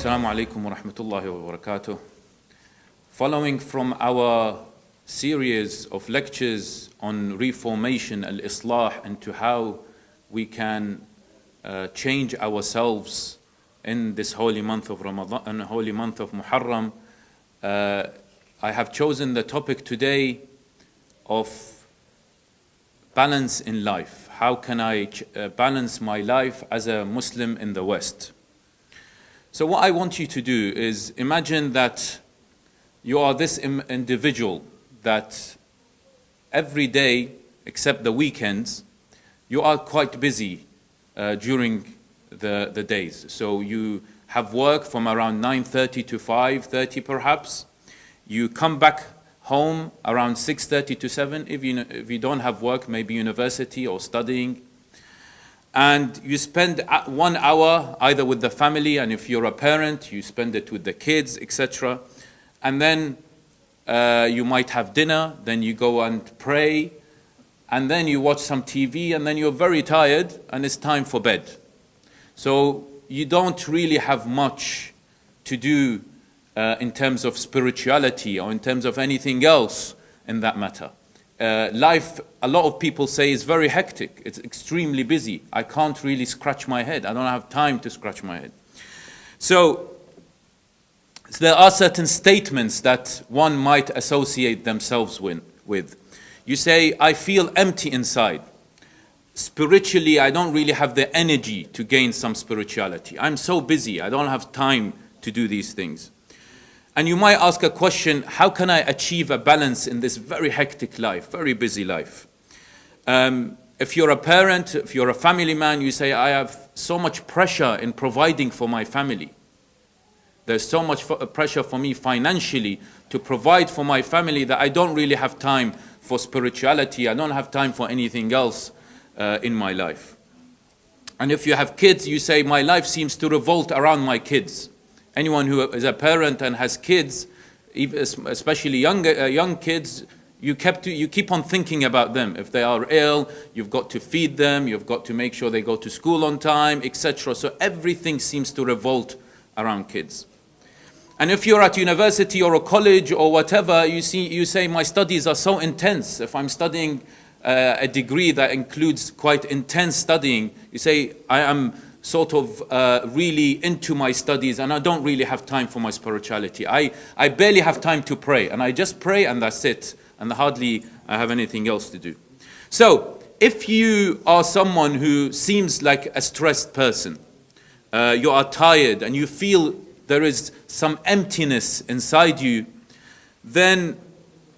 Assalamu alaikum wa rahmatullahi wa barakatuh. Following from our series of lectures on reformation, al-islah, and to how we can change ourselves in this holy month of Ramadan and holy month of Muharram, I have chosen the topic today of balance in life. How can I balance my life as a Muslim in the West? So what I want you to do is imagine that you are this individual that every day, except the weekends, you are quite busy during the days. So you have work from around 9:30 to 5:30 perhaps. You come back home around 6:30 to 7 if you don't have work, maybe university or studying. And you spend 1 hour either with the family, and if you're a parent, you spend it with the kids, etc. And then you might have dinner, then you go and pray, and then you watch some TV, and then you're very tired, and it's time for bed. So you don't really have much to do in terms of spirituality or in terms of anything else in that matter. Life, a lot of people say, is very hectic. It's extremely busy. I can't really scratch my head. I don't have time to scratch my head. So there are certain statements that one might associate themselves with. You say, I feel empty inside. Spiritually, I don't really have the energy to gain some spirituality. I'm so busy. I don't have time to do these things. And you might ask a question, how can I achieve a balance in this very hectic life, very busy life? If you're a parent, if you're a family man, you say, I have so much pressure in providing for my family. There's so much pressure for me financially to provide for my family that I don't really have time for spirituality. I don't have time for anything else in my life. And if you have kids, you say, my life seems to revolve around my kids. Anyone who is a parent and has kids, especially young kids, you keep on thinking about them. If they are ill, you've got to feed them, you've got to make sure they go to school on time, etc. So everything seems to revolve around kids. And if you're at university or a college or whatever, you say, my studies are so intense. If I'm studying a degree that includes quite intense studying, you say, I am sort of really into my studies and I don't really have time for my spirituality. I barely have time to pray, and I just pray and that's it, and hardly I have anything else to do. So if you are someone who seems like a stressed person, you are tired and you feel there is some emptiness inside you, and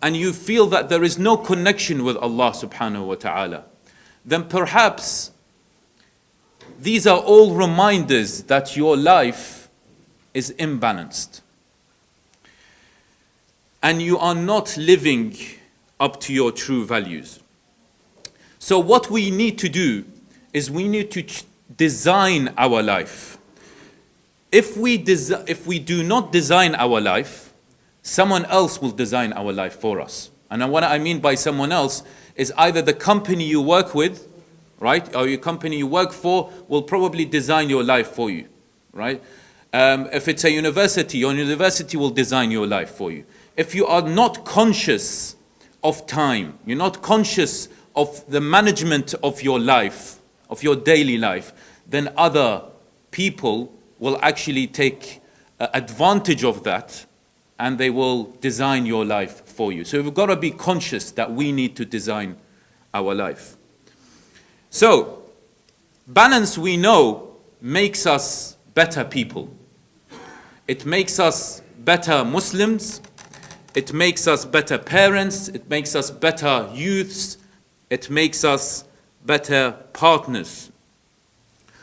you feel that there is no connection with Allah subhanahu wa ta'ala, then perhaps these are all reminders that your life is imbalanced. And you are not living up to your true values. So what we need to do is we need to design our life. If we do not design our life, someone else will design our life for us. And what I mean by someone else is either the company you work with, right, or your company you work for will probably design your life for you, right? If it's a university, your university will design your life for you. If you are not conscious of time, you're not conscious of the management of your life, of your daily life, then other people will actually take advantage of that and they will design your life for you. So we've got to be conscious that we need to design our life. So, balance, we know, makes us better people. It makes us better Muslims. It makes us better parents. It makes us better youths. It makes us better partners.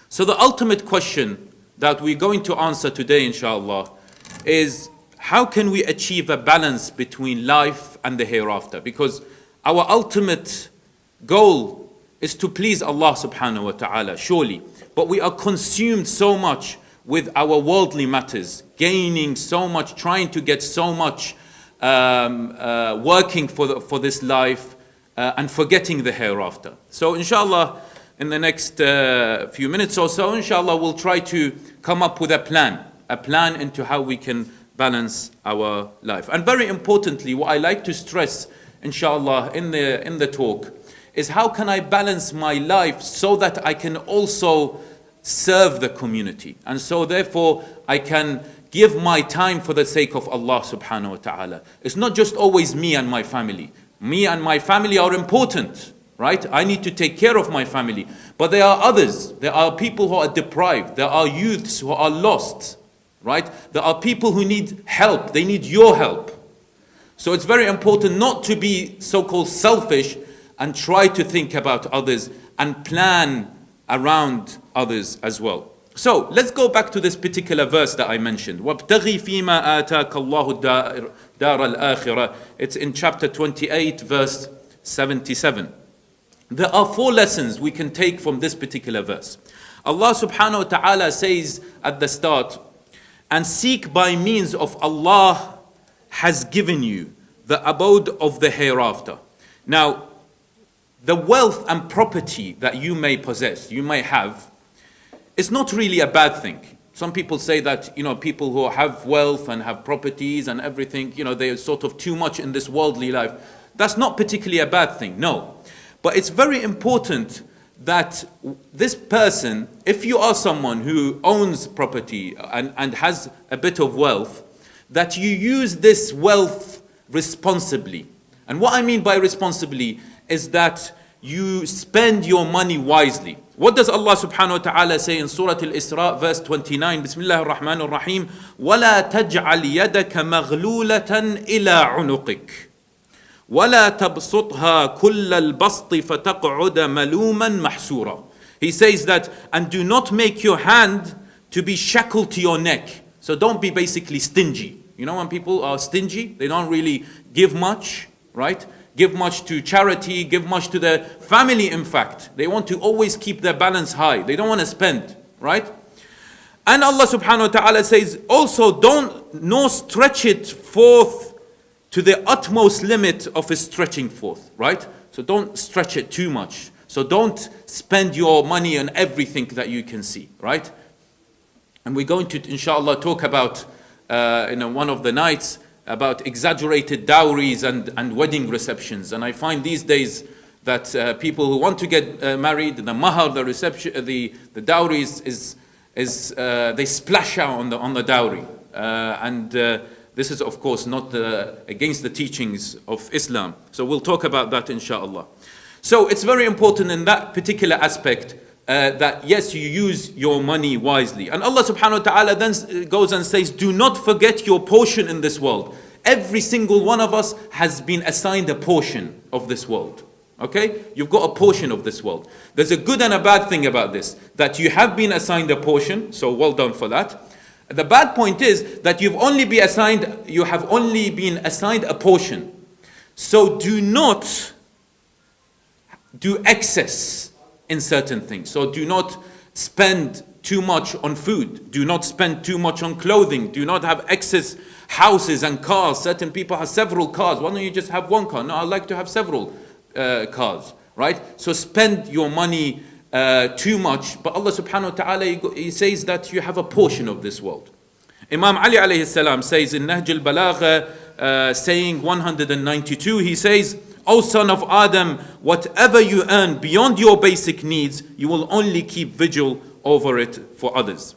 So the ultimate question that we're going to answer today, inshallah, is how can we achieve a balance between life and the hereafter? Because our ultimate goal is to please Allah subhanahu wa ta'ala, surely. But we are consumed so much with our worldly matters, gaining so much, trying to get so much, working for this life, and forgetting the hereafter. So inshallah, in the next few minutes or so, inshallah, we'll try to come up with a plan a plan into how we can balance our life. And very importantly, what I like to stress, inshallah, in the talk, is how can I balance my life so that I can also serve the community, and so therefore I can give my time for the sake of Allah subhanahu wa ta'ala. It's not just always me and my family. Me and my family are important, right? I need to take care of my family. But there are others. There are people who are deprived. There are youths who are lost, right? There are people who need help. They need your help. So it's very important not to be so-called selfish and try to think about others and plan around others as well. So let's go back to this particular verse that I mentioned. وَابْتَغِي فِيمَا آتَاكَ اللَّهُ الدَّارَ الْآخِرَةِ. It's in chapter 28, verse 77. There are 4 lessons we can take from this particular verse. Allah subhanahu wa ta'ala says at the start, and seek by means of Allah has given you the abode of the hereafter. Now, the wealth and property that you may possess, you may have, it's not really a bad thing. Some people say that, people who have wealth and have properties and everything, they're sort of too much in this worldly life. That's not particularly a bad thing, no. But it's very important that this person, if you are someone who owns property and has a bit of wealth, that you use this wealth responsibly. And what I mean by responsibly is that you spend your money wisely. What does Allah subhanahu wa ta'ala say in Surah Al-Isra, verse 29? Bismillah ar-Rahman ar-Rahim. وَلَا تَجْعَلْ يَدَكَ مَغْلُولَةً إِلَىٰ عُنُقِكَ وَلَا تَبْسُطْهَا كُلَّ الْبَسْطِ فَتَقْعُدَ مَلُومًا مَحْسُورًا. He says that, and do not make your hand to be shackled to your neck. So don't be basically stingy. When people are stingy, they don't really give much, right? Give much to charity, give much to their family, in fact. They want to always keep their balance high. They don't want to spend, right? And Allah subhanahu wa ta'ala says, also nor stretch it forth to the utmost limit of its stretching forth, right? So don't stretch it too much. So don't spend your money on everything that you can see, right? And we're going to, inshallah, talk about, one of the nights, about exaggerated dowries and wedding receptions. And I find these days that people who want to get married, the mahar, the reception, the dowries is they splash out on the dowry. This is of course not against the teachings of Islam. So we'll talk about that inshallah. So it's very important in that particular aspect that yes, you use your money wisely. And Allah subhanahu wa ta'ala then goes and says, do not forget your portion in this world. Every single one of us has been assigned a portion of this world. Okay? You've got a portion of this world. There's a good and a bad thing about this, that you have been assigned a portion, so well done for that. The bad point is that you have only been assigned a portion. So do not do excess in certain things. So do not spend too much on food. Do not spend too much on clothing. Do not have excess houses and cars. Certain people have several cars. Why don't you just have one car? No, I like to have several cars, right? So spend your money too much. But Allah subhanahu wa ta'ala, He says that you have a portion of this world. Imam Ali alayhi salam says in Nahj al-Balagha, saying 192, he says, O son of Adam, whatever you earn beyond your basic needs, you will only keep vigil over it for others.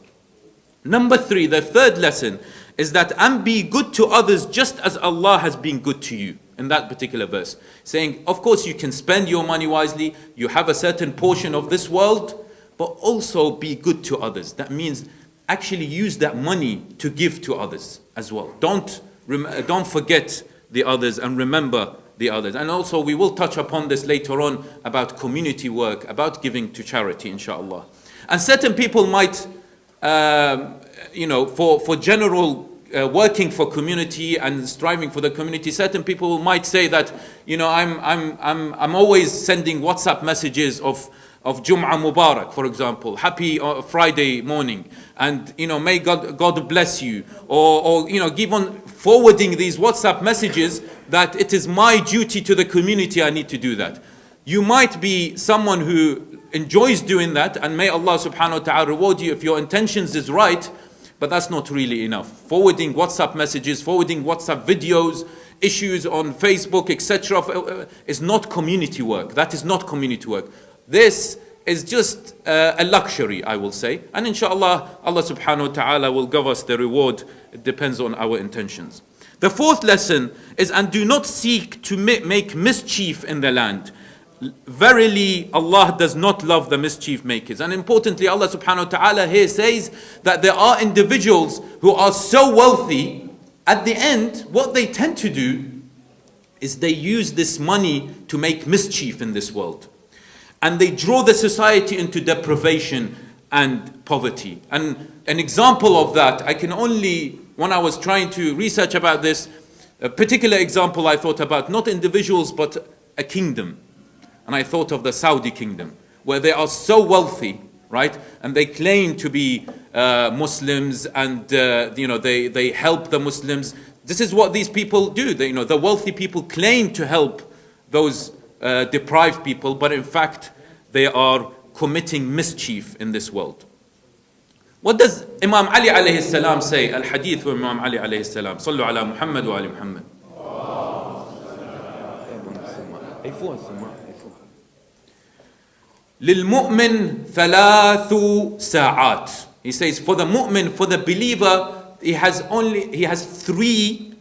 Number 3, the third lesson is that, and be good to others just as Allah has been good to you. In that particular verse, saying, of course you can spend your money wisely, you have a certain portion of this world, but also be good to others. That means actually use that money to give to others as well. Don't forget the others and remember the others. And also we will touch upon this later on about community work, about giving to charity, inshallah. And certain people might, for general working for community and striving for the community, certain people might say that, I'm always sending WhatsApp messages of Jum'ah Mubarak, for example, happy Friday morning, and may God bless you, or keep on forwarding these WhatsApp messages that it is my duty to the community, I need to do that. You might be someone who enjoys doing that, and may Allah subhanahu wa ta'ala reward you if your intentions is right. but that's not really enough. Forwarding WhatsApp messages, forwarding WhatsApp videos, issues on Facebook, etc. is not community work. That is not community work. This is just a luxury, I will say. And inshallah, Allah subhanahu wa ta'ala will give us the reward. It depends on our intentions. The fourth lesson is, and do not seek to make mischief in the land. Verily, Allah does not love the mischief makers. And importantly, Allah subhanahu wa ta'ala here says that there are individuals who are so wealthy, at the end, what they tend to do is they use this money to make mischief in this world. And they draw the society into deprivation and poverty. And an example of that, I can only, when I was trying to research about this, a particular example I thought about, not individuals, but a kingdom. And I thought of the Saudi kingdom, where they are so wealthy, right? And they claim to be Muslims, and they help the Muslims. This is what these people do. The wealthy people claim to help those deprived people, but in fact, they are committing mischief in this world. What does Imam Ali alayhi salam say? Al-Hadith of Imam Ali alayhi salam. Sallu ala Muhammad wa ali Muhammad. للمؤمن ثلاث ساعات. He says, for the mu'min, for the believer, he has 3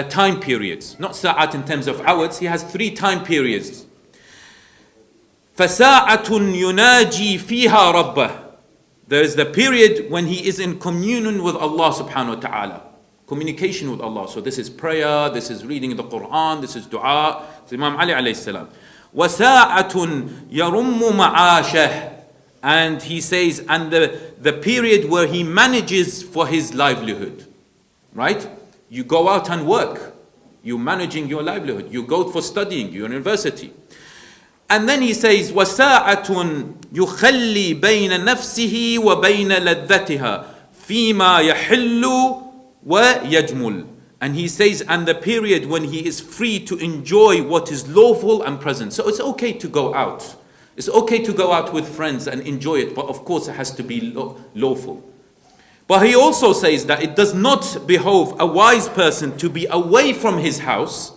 time periods. Not sa'at in terms of hours, he has 3 time periods. فَسَاعَةٌ يُنَاجِي فِيهَا رَبَّهُ. There is the period when he is in communion with Allah subhanahu wa ta'ala. Communication with Allah. So this is prayer, this is reading the Quran, this is dua. So Imam Ali alayhi salam. وَسَاعَةٌ يَرُمُّ مَعَاشَهُ. And he says, and the period where he manages for his livelihood. Right? You go out and work. You're managing your livelihood. You go for studying, you're in university. And then he says, وَسَاعَةٌ يُخَلِّي بَيْنَ نَفْسِهِ وَبَيْنَ لَذَّتِهَا فِيمَا يَحِلُّ وَيَجْمُلُ. And he says, and the period when he is free to enjoy what is lawful and present. So it's okay to go out. It's okay to go out with friends and enjoy it, but of course it has to be lawful. But he also says that it does not behove a wise person to be away from his house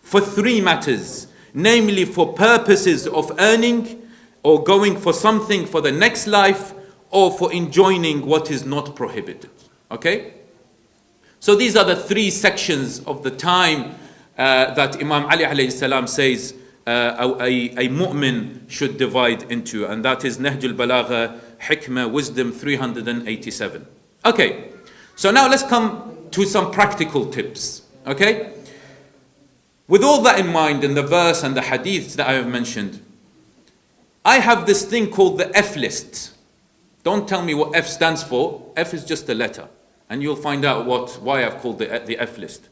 for 3 matters. Namely, for purposes of earning, or going for something for the next life, or for enjoying what is not prohibited. Okay? So these are the 3 sections of the time that Imam Ali alayhi salam says a mu'min should divide into. And that is Nahj al-Balagha, Hikmah, Wisdom 387. Okay, so now let's come to some practical tips. Okay? With all that in mind, in the verse and the hadiths that I have mentioned, I have this thing called the F list. Don't tell me what F stands for. F is just a letter. And you'll find out why I've called the F list.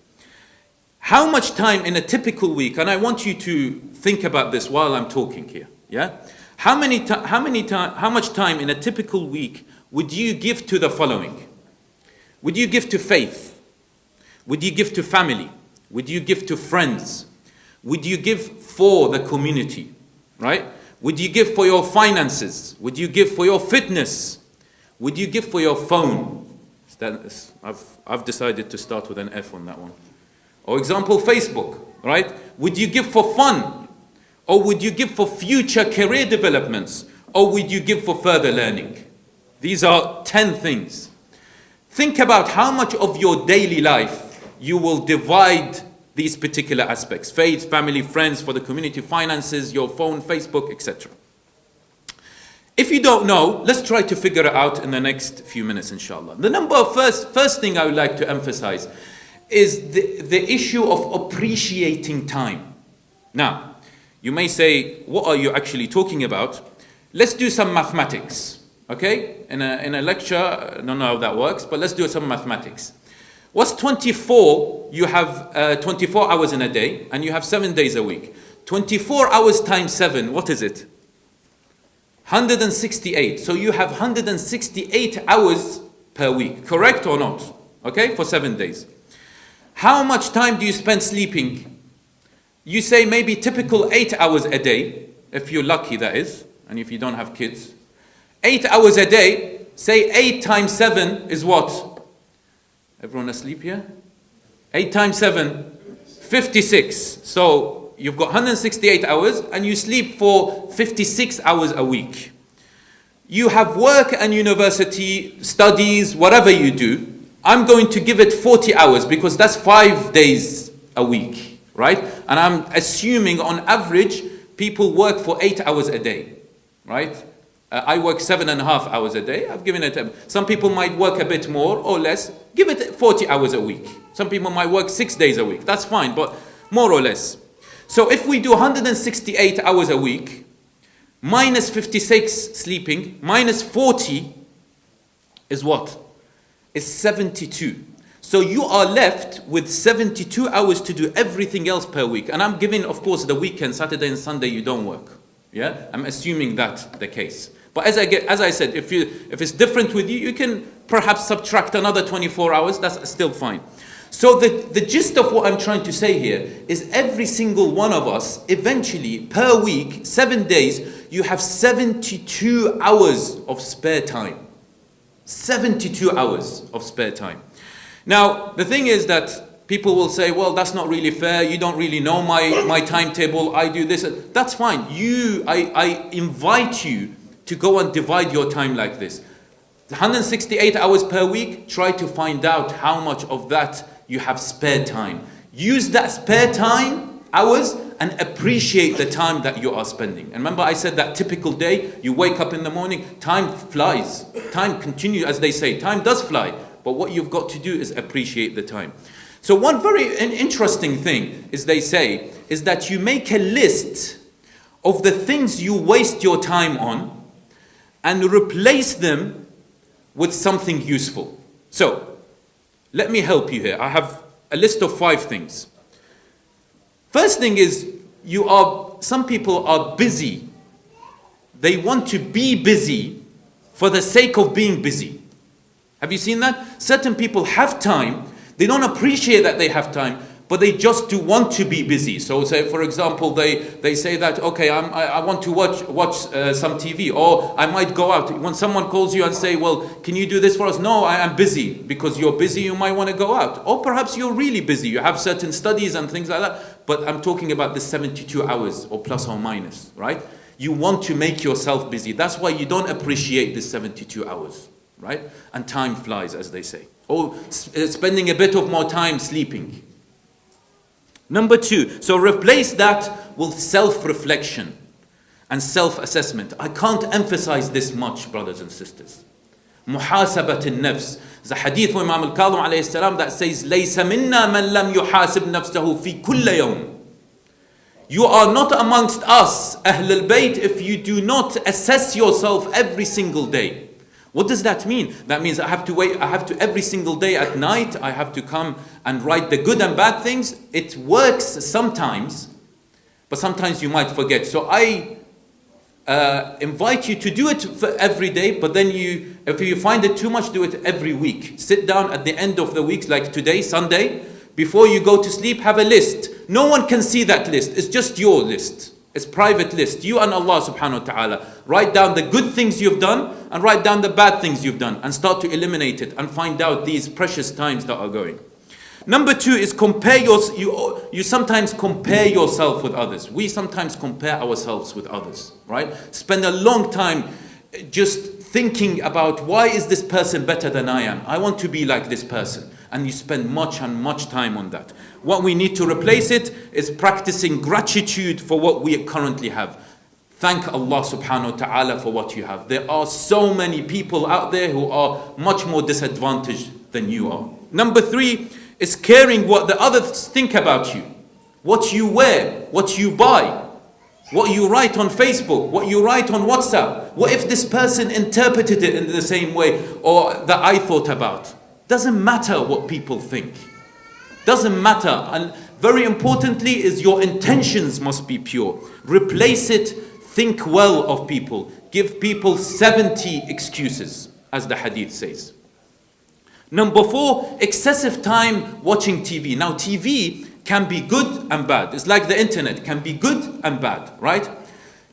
How much time in a typical week, and I want you to think about this while I'm talking here. Yeah? How much time in a typical week would you give to the following? Would you give to faith? Would you give to family? Would you give to friends? Would you give for the community? Right? Would you give for your finances? Would you give for your fitness? Would you give for your phone? I've decided to start with an F on that one. Or example, Facebook. Right? Would you give for fun? Or would you give for future career developments? Or would you give for further learning? These are 10 things. Think about how much of your daily life you will divide these particular aspects. Faith, family, friends, for the community, finances, your phone, Facebook, etc. If you don't know, let's try to figure it out in the next few minutes, inshallah. The first thing I would like to emphasize is the issue of appreciating time. Now, you may say, what are you actually talking about? Let's do some mathematics, okay? In a lecture, I don't know how that works, but let's do some mathematics. What's 24? You have 24 hours in a day, and you have 7 days a week. 24 hours times 7, what is it? 168. So you have 168 hours per week, correct or not? Okay, for 7 days. How much time do you spend sleeping? You say maybe typical 8 hours a day, if you're lucky that is, and if you don't have kids. 8 hours a day, say 8 times 7 is what? Everyone asleep here? 8 times 7, 56. So you've got 168 hours and you sleep for 56 hours a week. You have work and university, studies, whatever you do. I'm going to give it 40 hours because that's 5 days a week, right? And I'm assuming on average, people work for 8 hours a day, right? I work 7.5 hours a day. I've given it, some people might work a bit more or less. Give it 40 hours a week. Some people might work 6 days a week. That's fine, but more or less. So if we do 168 hours a week, minus 56 sleeping, minus 40 is what? Is 72. So you are left with 72 hours to do everything else per week. And I'm giving, of course, the weekend, Saturday and Sunday, you don't work. Yeah? I'm assuming that's the case. But as I said, if it's different with you, you can perhaps subtract another 24 hours. That's still fine. So the gist of what I'm trying to say here is every single one of us, eventually, per week, 7 days, you have 72 hours of spare time. 72 hours of spare time. Now, the thing is that people will say, well, that's not really fair. You don't really know my timetable. I do this. That's fine. I invite you to go and divide your time like this. 168 hours per week, try to find out how much of that you have spare time. Use that spare time, hours, and appreciate the time that you are spending. And remember I said that typical day, you wake up in the morning, time flies. Time continues, as they say, time does fly. But what you've got to do is appreciate the time. So one very interesting thing is they say, is that you make a list of the things you waste your time on and replace them with something useful. So, let me help you here. I have a list of 5 things. First thing is, some people are busy. They want to be busy for the sake of being busy. Have you seen that? Certain people have time. They don't appreciate that they have time, but they just do want to be busy. So say, for example, they say that, okay, I want to watch some TV, or I might go out. When someone calls you and say, well, can you do this for us? No, I am busy. Because you're busy, you might want to go out. Or perhaps you're really busy. You have certain studies and things like that. But I'm talking about the 72 hours or plus or minus, right? You want to make yourself busy. That's why you don't appreciate the 72 hours, right? And time flies, as they say. Or spending a bit of more time sleeping. Number 2, so replace that with self-reflection and self-assessment. I can't emphasize this much, brothers and sisters. Muhasabat al-nafs. The hadith of Imam al-Kadhim alayhi salam that says, لَيْسَ مِنَّا مَنْ لَمْ يُحَاسِبْ نَفْسَهُ فِي كُلَّ يَوْمٍ. You are not amongst us, Ahl al-Bayt, if you do not assess yourself every single day. What does that mean? That means I have to every single day at night, I have to come and write the good and bad things. It works sometimes, but sometimes you might forget. So I invite you to do it for every day, but then if you find it too much, do it every week. Sit down at the end of the week, like today, Sunday, before you go to sleep, have a list. No one can see that list. It's just your list. It's private list. You and Allah subhanahu wa ta'ala. Write down the good things you've done and write down the bad things you've done and start to eliminate it and find out these precious times that are going. Number 2 is you sometimes compare yourself with others. We sometimes compare ourselves with others, right? Spend a long time just thinking about, why is this person better than I am? I want to be like this person. And you spend much time on that. What we need to replace it is practicing gratitude for what we currently have. Thank Allah subhanahu wa ta'ala for what you have. There are so many people out there who are much more disadvantaged than you are. Number 3 is caring what the others think about you. What you wear, what you buy, what you write on Facebook, what you write on WhatsApp. What if this person interpreted it in the same way or that I thought about? Doesn't matter what people think. Doesn't matter. And very importantly is your intentions must be pure. Replace it. Think well of people. Give people 70 excuses, as the hadith says. Number 4, excessive time watching TV. Now TV can be good and bad. It's like the internet, can be good and bad, right?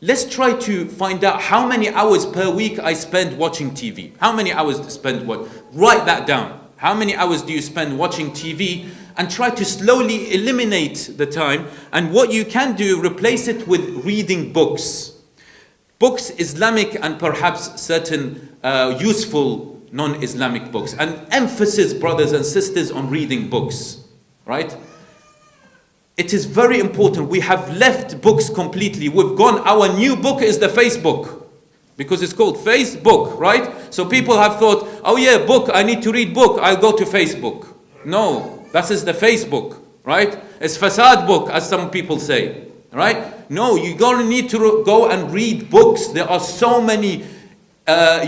Let's try to find out how many hours per week I spend watching TV. How many hours to spend what? Write that down. How many hours do you spend watching TV? And try to slowly eliminate the time. And what you can do, replace it with reading books. Books, Islamic and perhaps certain useful non-Islamic books. And emphasis, brothers and sisters, on reading books. Right? It is very important. We have left books completely. We've gone, our new book is the Facebook. Because it's called Facebook, right? So people have thought, oh yeah, book, I need to read book, I'll go to Facebook. No, that is the Facebook, right? It's fasad book, as some people say, right? No, you're going to need to go and read books. There are so many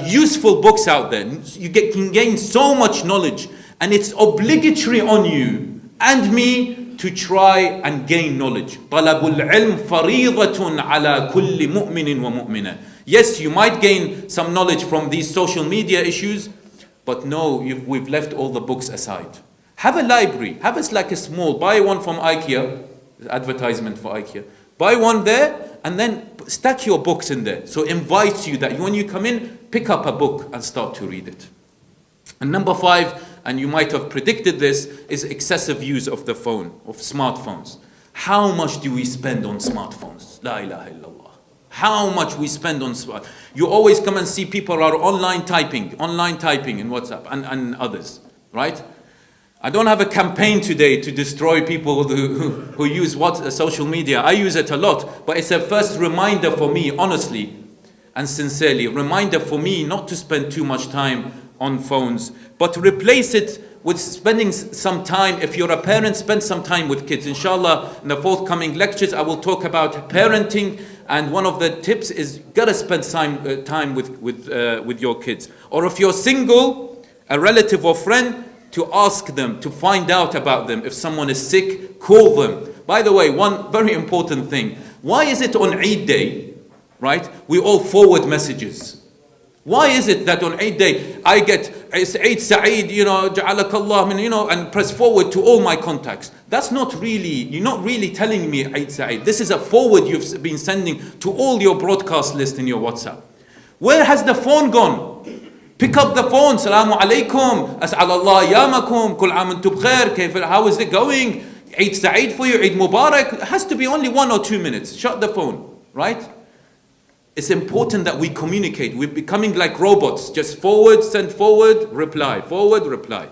useful books out there. You can gain so much knowledge. And it's obligatory on you and me to try and gain knowledge. طَلَبُ الْعِلْمِ فَرِيضَةٌ عَلَى كُلِّ مُؤْمِنٍ وَمُؤْمِنَةٍ. Yes, you might gain some knowledge from these social media issues, but no, we've left all the books aside. Have a library. Have it like a small, buy one from IKEA, advertisement for IKEA. Buy one there and then stack your books in there. So it invites you that when you come in, pick up a book and start to read it. And number 5, and you might have predicted this, is excessive use of the phone, of smartphones. How much do we spend on smartphones? La ilaha illallah. How much we spend on smartphones. You always come and see people are online typing in WhatsApp and others, right? I don't have a campaign today to destroy people who use social media. I use it a lot, but it's a first reminder for me, honestly and sincerely, reminder for me not to spend too much time on phones, but replace it with spending some time. If you're a parent, spend some time with kids. Inshallah, in the forthcoming lectures, I will talk about parenting, and one of the tips is gotta spend time with your kids. Or if you're single, a relative or friend, to ask them, to find out about them. If someone is sick, call them. By the way, one very important thing. Why is it on Eid Day, right, we all forward messages? Why is it that on Eid Day, I get Eid Sa'id, Ja'alakallah, and press forward to all my contacts? That's not really, you're not really telling me Eid Sa'id. This is a forward you've been sending to all your broadcast list in your WhatsApp. Where has the phone gone? Pick up the phone. Salamu alaikum. As'alallah yamakum. Kul amantum bkhair. How is it going? Eid Sa'id for you. Eid Mubarak. It has to be only 1 or 2 minutes. Shut the phone. Right? It's important that we communicate. We're becoming like robots. Just forward, send forward, reply. Forward, reply.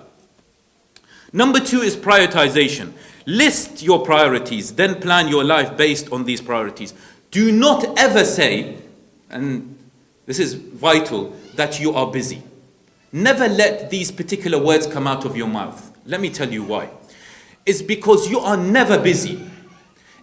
Number 2 is prioritization. List your priorities. Then plan your life based on these priorities. Do not ever say, and this is vital, that you are busy. Never let these particular words come out of your mouth. Let me tell you why. It's because you are never busy.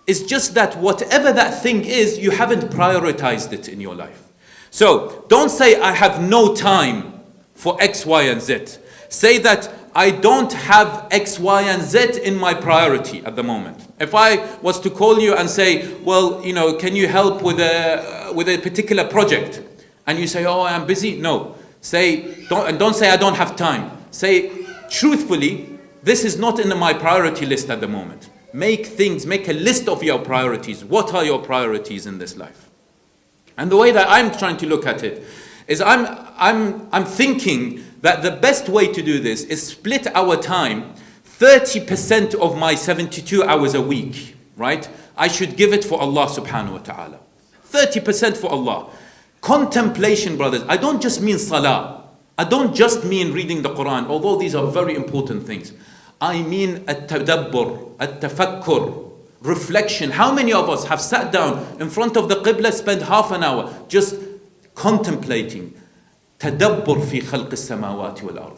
It's just that whatever that thing is, you haven't prioritized it in your life. So don't say I have no time for X, Y, and Z. Say that I don't have X, Y, and Z in my priority at the moment. If I was to call you and say, well, can you help with a particular project? And you say, oh, I'm busy. No. Don't say I don't have time. Say, truthfully, this is not in my priority list at the moment. Make a list of your priorities. What are your priorities in this life? And the way that I'm trying to look at it is I'm thinking that the best way to do this is split our time. 30% of my 72 hours a week, right? I should give it for Allah subhanahu wa ta'ala. 30% for Allah. Contemplation, brothers. I don't just mean salah. I don't just mean reading the Quran, although these are very important things. I mean at-tadabbur, at-tafakkur, reflection. How many of us have sat down in front of the Qibla, spent half an hour just contemplating? Tadabbur fi khalq as-samawati wal-ard.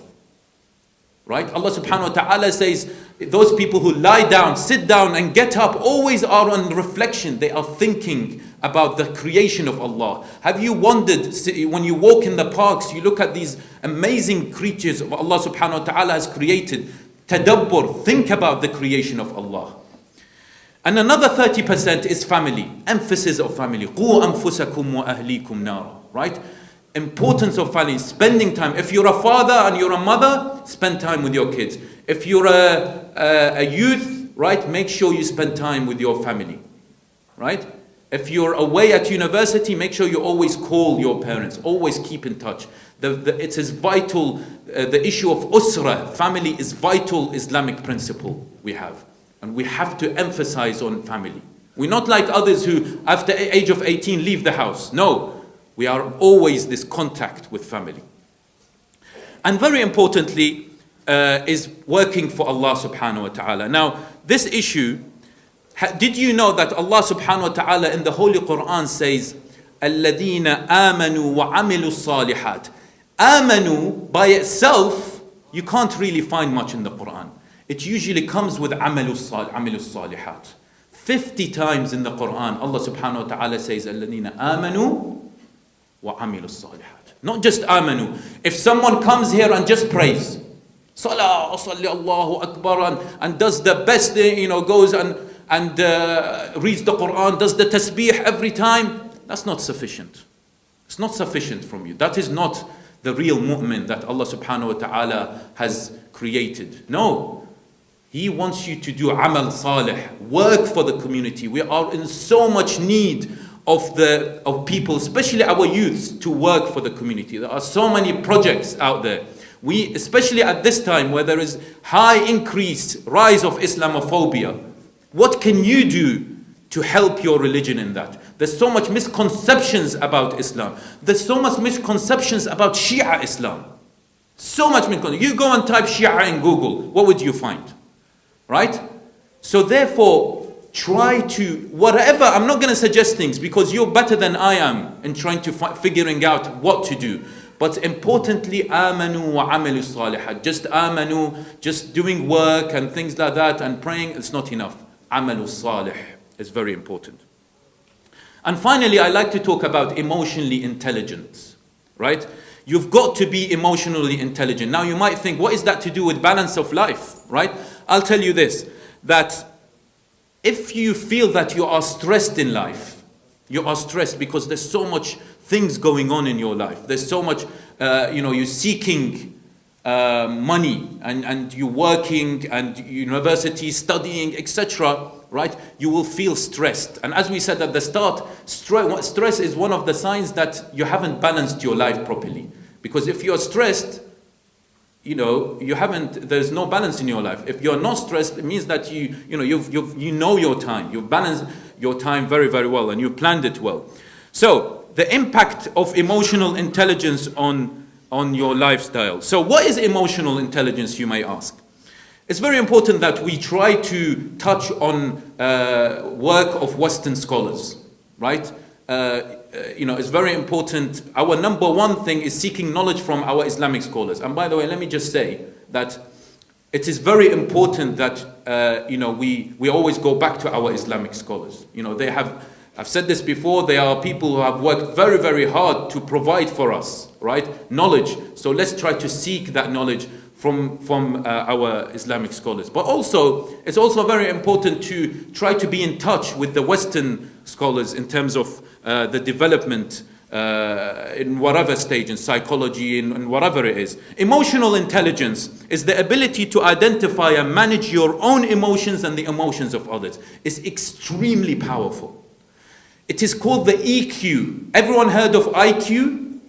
Right? Allah subhanahu wa ta'ala says, those people who lie down, sit down and get up always are on reflection. They are thinking about the creation of Allah. Have you wondered, when you walk in the parks, you look at these amazing creatures of Allah subhanahu wa ta'ala has created. Tadabbur, think about the creation of Allah. And another 30% is family. Emphasis of family. قُوا أَنفُسَكُمْ وَأَهْلِيكُمْ نَارًا. Right? Importance of family, spending time. If you're a father and you're a mother, spend time with your kids. If you're a youth, right, make sure you spend time with your family. Right? If you're away at university, make sure you always call your parents, always keep in touch. It is vital, the issue of usra, family is vital Islamic principle we have. And we have to emphasize on family. We're not like others who, after age of 18, leave the house. No, we are always this contact with family. And very importantly, is working for Allah subhanahu wa ta'ala. Now, this issue, did you know that Allah subhanahu wa ta'ala in the Holy Quran says, الَّذِينَ آمَنُوا وَعَمِلُوا الصَّالِحَاتِ. Amanu by itself, you can't really find much in the Quran. It usually comes with عَمِلُوا الصَّالِحَاتِ. 50 times in the Quran, Allah subhanahu wa ta'ala says, الَّذِينَ آمَنُوا وَعَمِلُوا الصَّالِحَاتِ. Not just amanu. If someone comes here and just prays, Salah, Salli Allahu Akbar, and does the best, goes and reads the Quran, does the tasbih every time, that's not sufficient. It's not sufficient from you. That is not the real mu'min that Allah subhanahu wa ta'ala has created. No. He wants you to do amal salih, work for the community. We are in so much need of people, especially our youths, to work for the community. There are so many projects out there. We, especially at this time where there is high increased rise of Islamophobia, what can you do to help your religion in that? There's so much misconceptions about Islam. There's so much misconceptions about Shia Islam. So much misconceptions. You go and type Shia in Google, what would you find? Right? So therefore, try to, whatever, I'm not going to suggest things because you're better than I am in trying to figuring out what to do. But importantly, amanu wa amilu salihat. Just amanu, just doing work and things like that and praying, it's not enough. Amalu salih is very important. And finally, I like to talk about emotionally intelligent, right? You've got to be emotionally intelligent. Now you might think, what is that to do with balance of life, right? I'll tell you this, that if you feel that you are stressed in life, you are stressed because there's so much things going on in your life. There's so much, you're seeking money and you're working and university, studying, etc., right? You will feel stressed. And as we said at the start, stress is one of the signs that you haven't balanced your life properly. Because if you're stressed, there's no balance in your life. If you're not stressed, it means that you know your time. You've balanced your time very, very well and you planned it well. So the impact of emotional intelligence on your lifestyle. So what is emotional intelligence, you may ask? It's very important that we try to touch on work of Western scholars, right? It's very important. Our number one thing is seeking knowledge from our Islamic scholars. And by the way, let me just say that it is very important that we always go back to our Islamic scholars. I've said this before, they are people who have worked very, very hard to provide for us, right? Knowledge. So let's try to seek that knowledge from our Islamic scholars. But also, it's also very important to try to be in touch with the Western scholars in terms of the development in whatever stage, in psychology, in whatever it is. Emotional intelligence is the ability to identify and manage your own emotions and the emotions of others. It's extremely powerful. It is called the EQ. Everyone heard of IQ?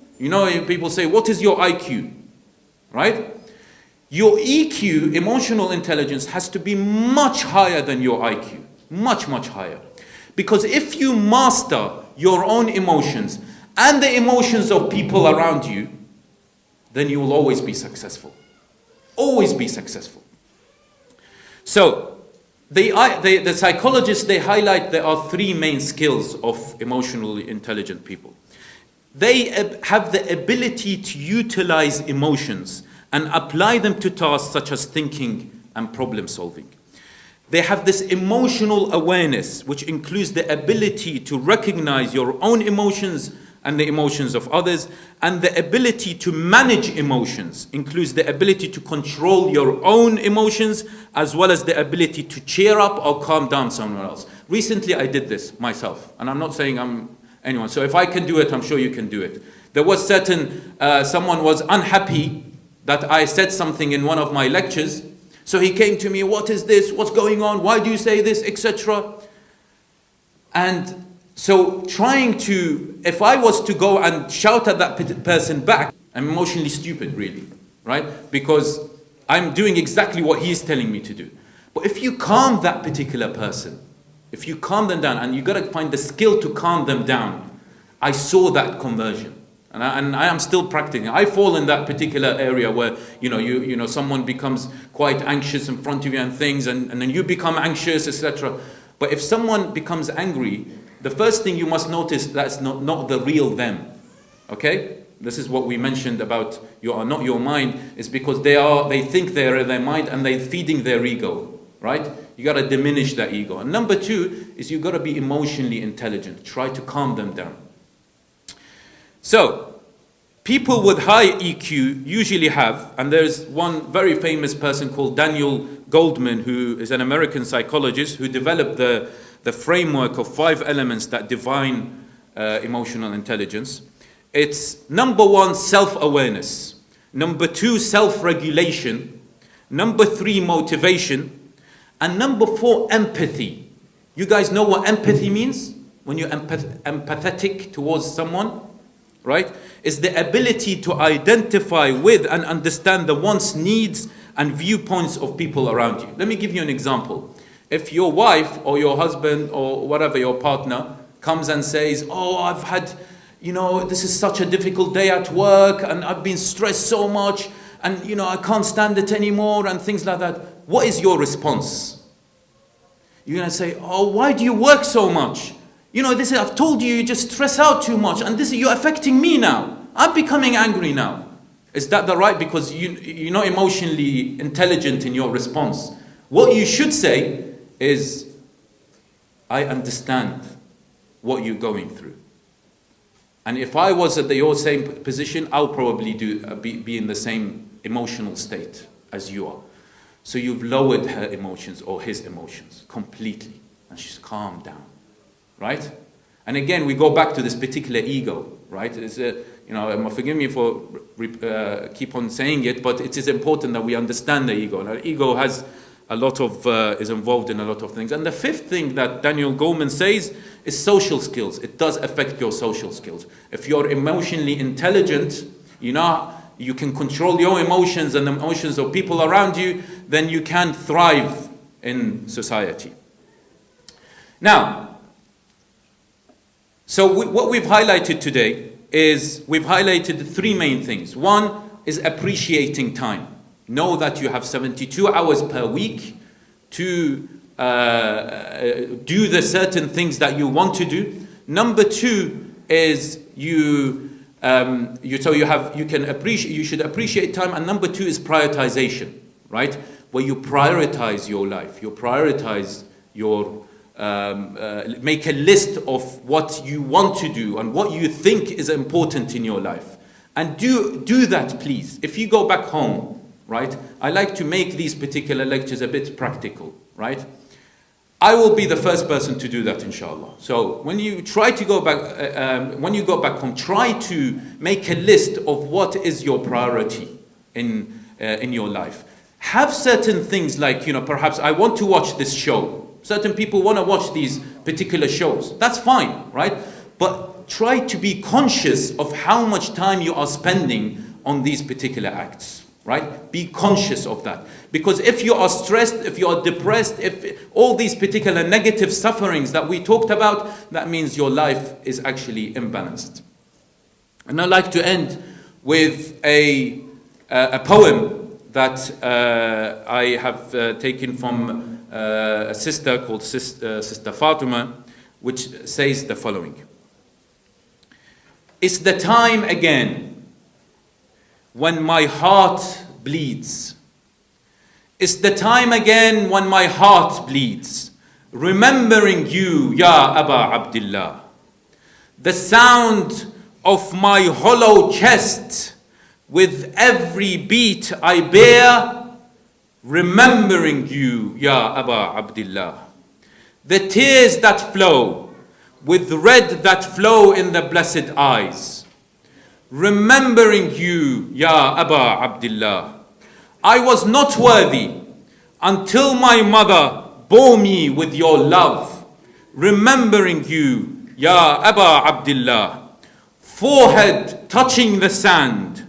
People say, what is your IQ? Right? Your EQ, emotional intelligence, has to be much higher than your IQ. Much, much higher. Because if you master your own emotions and the emotions of people around you, then you will always be successful. Always be successful. So, the psychologists, they highlight there are three main skills of emotionally intelligent people. They have the ability to utilize emotions and apply them to tasks such as thinking and problem solving. They have this emotional awareness, which includes the ability to recognize your own emotions and the emotions of others, and the ability to manage emotions includes the ability to control your own emotions, as well as the ability to cheer up or calm down someone else. Recently, I did this myself, and I'm not saying I'm anyone. So if I can do it, I'm sure you can do it. There was someone was unhappy that I said something in one of my lectures. So he came to me, what is this? What's going on? Why do you say this? Etc. And So if I was to go and shout at that person back, I'm emotionally stupid, really, right? Because I'm doing exactly what he's telling me to do. But if you calm that particular person, if you calm them down, and you got to find the skill to calm them down, I saw that conversion. And I am still practicing. I fall in that particular area where, someone becomes quite anxious in front of you and things, and then you become anxious, etc. But if someone becomes angry, the first thing you must notice, that's not the real them. Okay? This is what we mentioned about you are not your mind, is because they think they're their mind and they're feeding their ego, right? You got to diminish that ego. And number two is you got to be emotionally intelligent. Try to calm them down. So, people with high EQ usually have, and there's one very famous person called Daniel Goldman, who is an American psychologist who developed the framework of 5 elements that define emotional intelligence. It's number 1, self-awareness. Number 2, self-regulation. Number 3, motivation. And number 4, empathy. You guys know what empathy means? When you're empathetic towards someone, right? It's the ability to identify with and understand the wants, needs, and viewpoints of people around you. Let me give you an example. If your wife or your husband or whatever, your partner, comes and says, oh, I've had, this is such a difficult day at work, and I've been stressed so much, and, I can't stand it anymore, and things like that. What is your response? You're going to say, oh, why do you work so much? I've told you, you just stress out too much, and you're affecting me now. I'm becoming angry now. Is that the right? Because you're not emotionally intelligent in your response. What you should say is, I understand what you're going through. And if I was at your same position, I'll probably be in the same emotional state as you are. So you've lowered her emotions or his emotions completely, and she's calmed down. Right? And again, we go back to this particular ego, right? Forgive me for keep on saying it, but it is important that we understand the ego. Now, ego has a lot of, is involved in a lot of things. And the fifth thing that Daniel Goleman says is social skills. It does affect your social skills. If you're emotionally intelligent, you can control your emotions and the emotions of people around you, then you can thrive in society. Now, so what we've highlighted today is we've highlighted 3 main things. 1 is appreciating time. Know that you have 72 hours per week to do the certain things that you want to do. Number 2 is you should appreciate time. And number 2 is prioritization, right? Where you prioritize your life, you prioritize your make a list of what you want to do and what you think is important in your life. And do that, please. If you go back home, right? I like to make these particular lectures a bit practical, right? I will be the first person to do that, inshallah. So when you try to go back, when you go back home, try to make a list of what is your priority in your life. Have certain things like, perhaps I want to watch this show. Certain people want to watch these particular shows. That's fine, right? But try to be conscious of how much time you are spending on these particular acts, right? Be conscious of that. Because if you are stressed, if you are depressed, if all these particular negative sufferings that we talked about, that means your life is actually imbalanced. And I'd like to end with a poem that I have taken from a sister called Sister Fatima, which says the following. It's the time again when my heart bleeds. It's the time again when my heart bleeds, remembering you, Ya Aba Abdullah. The sound of my hollow chest, with every beat I bear, remembering you, Ya Aba Abdullah. The tears that flow, with red that flow in the blessed eyes, remembering you, Ya Aba Abdullah. I was not worthy until my mother bore me with your love, remembering you, Ya Aba Abdullah, forehead touching the sand,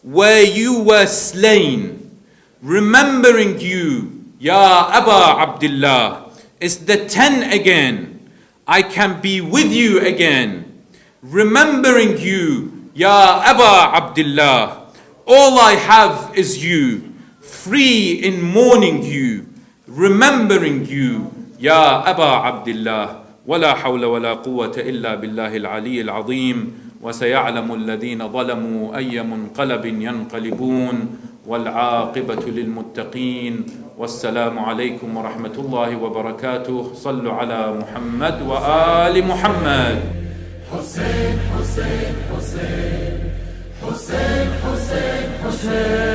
where you were slain, remembering you, Ya Aba Abdullah, is the 10 again. I can be with you again, remembering you, Ya Aba Abdullah. All I have is you, free in mourning you, remembering you, Ya Aba Abdullah. ولا حول ولا قوة إلا بالله العلي العظيم وسيعلم الذين ظلموا أي منقلب ينقلبون والعاقبة للمتقين والسلام عليكم ورحمة الله وبركاته صلوا على محمد وآل محمد حسين حسين حسين حسين حسين حسين